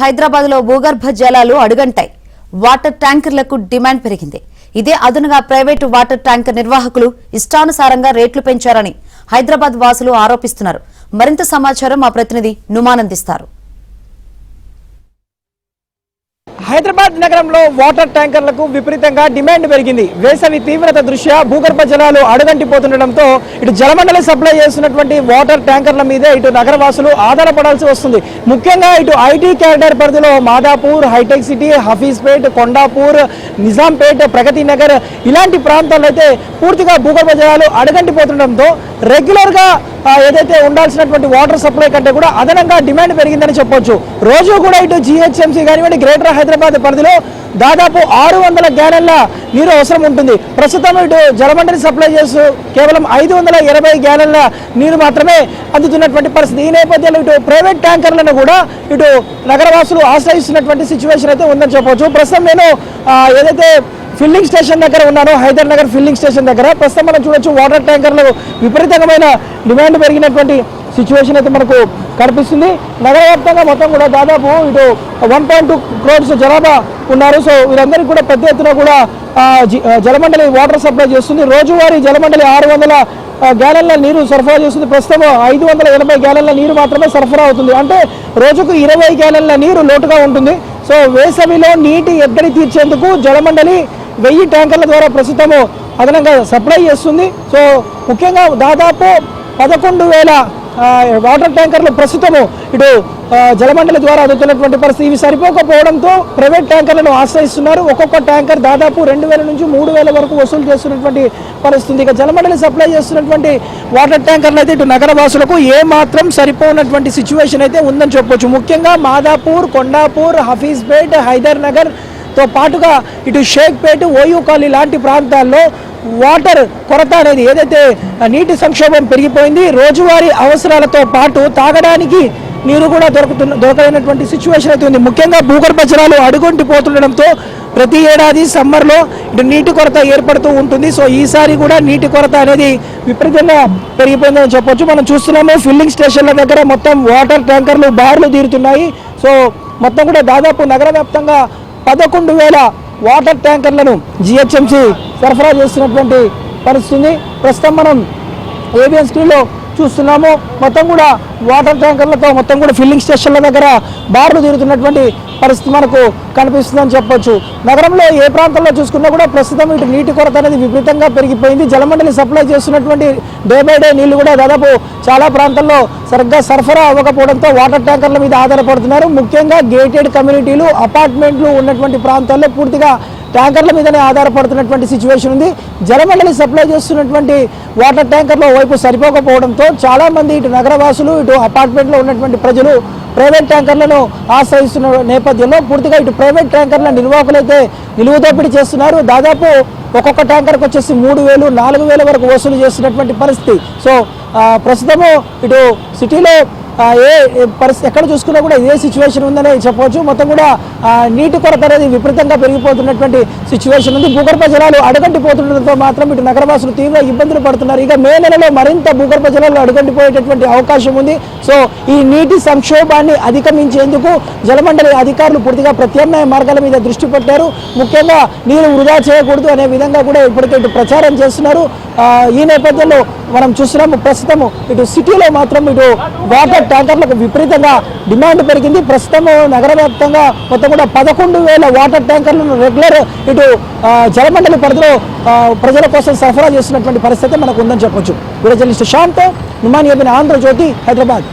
హైదరాబాద్ లో భూగర్భ జలాలు అడుగంటాయి. వాటర్ ట్యాంకర్లకు డిమాండ్ పెరిగింది. ఇదే అదునుగా ప్రైవేటు వాటర్ ట్యాంకర్ నిర్వాహకులు ఇష్టానుసారంగా రేట్లు పెంచారని హైదరాబాద్ వాసులు ఆరోపిస్తున్నారు. మరింత సమాచారం మా ప్రతినిధి నుమాన్ అందిస్తారు. హైదరాబాద్ నగరంలో వాటర్ ట్యాంకర్లకు విపరీతంగా డిమాండ్ పెరిగింది. వేసవి తీవ్రత దృష్ట్యా భూగర్భ జలాలు అడుగంటిపోతుండటంతో ఇటు జలమండలి సప్లై చేస్తున్నటువంటి వాటర్ ట్యాంకర్ల మీదే ఇటు నగరవాసులు ఆధారపడాల్సి వస్తుంది. ముఖ్యంగా ఇటు ఐటీ క్యారిడార్ పరిధిలో మాదాపూర్, హైటెక్ సిటీ, హఫీజ్పేట్, కొండాపూర్, నిజాంపేట్, ప్రగతి నగర్ ఇలాంటి ప్రాంతాల్లో అయితే పూర్తిగా భూగర్భ జలాలు అడుగంటిపోతుండటంతో రెగ్యులర్ గా ఏదైతే ఉండాల్సినటువంటి వాటర్ సప్లై కంటే కూడా అదనంగా డిమాండ్ పెరిగిందని చెప్పొచ్చు. రోజు కూడా ఇటు జిహెచ్ఎంసీ కానివ్వండి, గ్రేటర్ హైదరాబాద్ పరిధిలో దాదాపు 600 గ్యాలన్ల నీరు అవసరం ఉంటుంది. ప్రస్తుతం ఇటు జలమండలి సప్లై చేస్తూ కేవలం 520 గ్యాలన్ల నీరు మాత్రమే అందుతున్నటువంటి పరిస్థితి. ఈ నేపథ్యంలో ఇటు ప్రైవేట్ ట్యాంకర్లను కూడా ఇటు నగరవాసులు ఆశ్రయిస్తున్నటువంటి సిచ్యువేషన్ అయితే ఉందని చెప్పవచ్చు. ప్రస్తుతం నేను ఏదైతే ఫిల్లింగ్ స్టేషన్ దగ్గర ఉన్నాను, హైదర్ నగర్ ఫిల్లింగ్ స్టేషన్ దగ్గర. ప్రస్తుతం మనం చూడొచ్చు వాటర్ ట్యాంకర్లు విపరీతమైన డిమాండ్ పెరిగినటువంటి సిచ్యువేషన్ అయితే మనకు కనిపిస్తుంది. నగర వ్యాప్తంగా మొత్తం కూడా దాదాపు ఇటు 1.2 crores జనాభా ఉన్నారు. సో వీరందరికీ కూడా పెద్ద ఎత్తున కూడా జలమండలి వాటర్ సప్లై చేస్తుంది. రోజువారీ జలమండలి 600 గ్యాలన్ల నీరు సరఫరా చేస్తుంది. ప్రస్తుతం 580 గ్యాలన్ల నీరు మాత్రమే సరఫరా అవుతుంది. అంటే రోజుకు 20 గ్యాలన్ల నీరు లోటుగా ఉంటుంది. సో వేసవిలో నీటి ఎద్దడి తీర్చేందుకు జలమండలి 1000 ట్యాంకర్ల ద్వారా ప్రస్తుతము అదనంగా సప్లై చేస్తుంది. సో ముఖ్యంగా దాదాపు 11,000 వాటర్ ట్యాంకర్లు ప్రస్తుతము ఇటు జలమండలి ద్వారా అందుతున్నటువంటి పరిస్థితి. ఇవి సరిపోకపోవడంతో ప్రైవేట్ ట్యాంకర్లను ఆశ్రయిస్తున్నారు. ఒక్కొక్క ట్యాంకర్ దాదాపు 2,000 నుంచి 3,000 వరకు వసూలు చేస్తున్నటువంటి పరిస్థితి. ఇక జలమండలి సప్లై చేస్తున్నటువంటి వాటర్ ట్యాంకర్లు అయితే ఇటు నగరవాసులకు ఏమాత్రం సరిపోనటువంటి సిచ్యువేషన్ అయితే ఉందని చెప్పొచ్చు. ముఖ్యంగా మాదాపూర్, కొండాపూర్, హఫీజ్పేట్, హైదర్ నగర్ తో పాటుగా ఇటు షేక్పేట్, ఓయూ కాలనీ లాంటి ప్రాంతాల్లో వాటర్ కొరత అనేది ఏదైతే నీటి సంక్షోభం పెరిగిపోయింది. రోజువారీ అవసరాలతో పాటు తాగడానికి నీరు కూడా దొరకలేనటువంటి సిచ్యువేషన్ అయితే ఉంది. ముఖ్యంగా భూగర్భ జలాలు అడుగొంటిపోతుండడంతో ప్రతి ఏడాది సమ్మర్లో ఇటు నీటి కొరత ఏర్పడుతూ ఉంటుంది. సో ఈసారి కూడా నీటి కొరత అనేది విపరీతంగా పెరిగిపోయిందని చెప్పొచ్చు. మనం చూస్తున్నాము ఫిల్లింగ్ స్టేషన్ల దగ్గర మొత్తం వాటర్ ట్యాంకర్లు బార్లు తీరుతున్నాయి. సో మొత్తం కూడా దాదాపు నగర వ్యాప్తంగా 11,000 వాటర్ ట్యాంకర్లను జిహెచ్ఎంసీ సరఫరా చేస్తున్నటువంటి పరిస్థితి. ప్రస్తుతం మనం ఏబిఎన్ స్క్రీన్లో చూస్తున్నాము. మొత్తం కూడా వాటర్ ట్యాంకర్లతో మొత్తం కూడా ఫిల్లింగ్ స్టేషన్ల దగ్గర బార్లు తీరుతున్నటువంటి పరిస్థితి మనకు కనిపిస్తుందని చెప్పొచ్చు. నగరంలో ఏ ప్రాంతంలో చూసుకున్నా కూడా ప్రస్తుతం ఇటు నీటి కొరత అనేది విపరీతంగా పెరిగిపోయింది. జలమండలి సప్లై చేస్తున్నటువంటి డే బై డే నీళ్లు కూడా దాదాపు చాలా ప్రాంతాల్లో సరిగ్గా సరఫరా అవ్వకపోవడంతో వాటర్ ట్యాంకర్ల మీద ఆధారపడుతున్నారు. ముఖ్యంగా గేటెడ్ కమ్యూనిటీలు, అపార్ట్మెంట్లు ఉన్నటువంటి ప్రాంతాల్లో పూర్తిగా ట్యాంకర్ల మీదనే ఆధారపడుతున్నటువంటి సిచ్యువేషన్ ఉంది. జలమండలి సప్లై చేస్తున్నటువంటి వాటర్ ట్యాంకర్ల వైపు సరిపోకపోవడంతో చాలామంది ఇటు నగరవాసులు, ఇటు అపార్ట్మెంట్లో ఉన్నటువంటి ప్రజలు ప్రైవేట్ ట్యాంకర్లను ఆశ్రయిస్తున్న నేపథ్యంలో పూర్తిగా ఇటు ప్రైవేట్ ట్యాంకర్ల నిర్వాహకులైతే నిలువ దోపిడీ చేస్తున్నారు. దాదాపు ఒక్కొక్క ట్యాంకర్కి వచ్చేసి 3,000, 4,000 వరకు వసూలు చేస్తున్నటువంటి పరిస్థితి. సో ప్రస్తుతము ఇటు సిటీలో పరిస్థితి ఎక్కడ చూసుకున్నా కూడా ఇదే సిచ్యువేషన్ ఉందని చెప్పవచ్చు. మొత్తం కూడా నీటి కొరత అనేది విపరీతంగా పెరిగిపోతున్నటువంటి సిచ్యువేషన్ ఉంది. భూగర్భ జలాలు అడుగంటిపోతుండటంతో మాత్రం ఇటు నగరవాసులు తీవ్ర ఇబ్బందులు పడుతున్నారు. ఇక మే నెలలో మరింత భూగర్భ జలాలు అడుగంటిపోయేటటువంటి అవకాశం ఉంది. సో ఈ నీటి సంక్షోభాన్ని అధిగమించేందుకు జలమండలి అధికారులు పూర్తిగా ప్రత్యామ్నాయ మార్గాల మీద దృష్టి పెట్టారు. ముఖ్యంగా నీరు వృధా చేయకూడదు అనే విధంగా కూడా ఇప్పటికే ఇటు ప్రచారం చేస్తున్నారు. ఈ నేపథ్యంలో మనం చూస్తున్నాము ప్రస్తుతము ఇటు సిటీలో మాత్రం ఇటు వాటర్ ట్యాంకర్లకు విపరీతంగా డిమాండ్ పెరిగింది. ప్రస్తుతం నగర వ్యాప్తంగా మొత్తం కూడా 11,000 వాటర్ ట్యాంకర్లను రెగ్యులర్ ఇటు జలమండలి పరిధిలో ప్రజల కోసం సరఫరా చేస్తున్నటువంటి పరిస్థితి మనకు ఉందని చెప్పొచ్చు. వీడియో జర్నలిస్ట్ శ్యామ్తో నుమాన్, ఆంధ్రజ్యోతి, హైదరాబాద్.